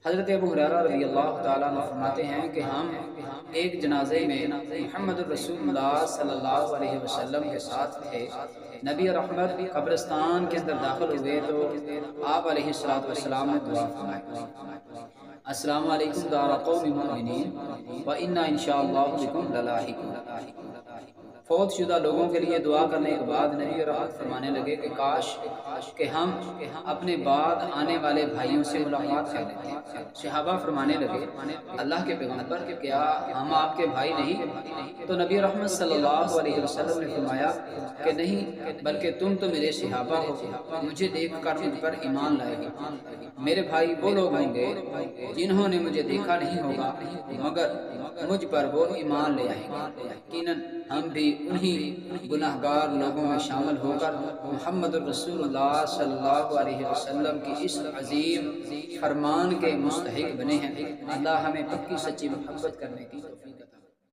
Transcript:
حضرت ابو ہریرہ رضی اللہ تعالیٰ عنہ فرماتے ہیں کہ ہم ایک جنازے میں محمد الرسول اللہ صلی اللہ علیہ وسلم کے ساتھ تھے۔ نبی رحمت قبرستان کے اندر داخل ہوئے تو آپ علیہ السلام نے دعا فرمائی، السلام علیکم دار قوم مؤمنین وَإِنَّا إِنشَاءَ اللَّهُ بِكُمْ لَلَاحِقُونَ۔ فوت شدہ لوگوں کے لیے دعا کرنے کے بعد نبی رحمت فرمانے لگے کہ کاش کہ ہم اپنے بعد آنے والے بھائیوں سے ملاقات کر لیتے۔ صحابہ فرمانے لگے اللہ کے پیغمبر کیا ہم آپ کے بھائی نہیں؟ تو نبی رحمت صلی اللہ علیہ وسلم نے فرمایا کہ نہیں، بلکہ تم تو میرے صحابہ ہو، مجھے دیکھ کر مجھ پر ایمان لائے گے۔ میرے بھائی وہ لوگ ہوں گے جنہوں نے مجھے دیکھا نہیں ہوگا مگر مجھ پر وہ ایمان لے آئیں گے۔ یقیناً ہم بھی انہی گناہگار لوگوں میں شامل ہو کر محمد الرسول اللہ صلی اللہ علیہ وسلم کی اس عظیم فرمان کے مستحق بنے ہیں۔ اللہ ہمیں پکی سچی محبت کرنے کی توفیق عطا فرمائے۔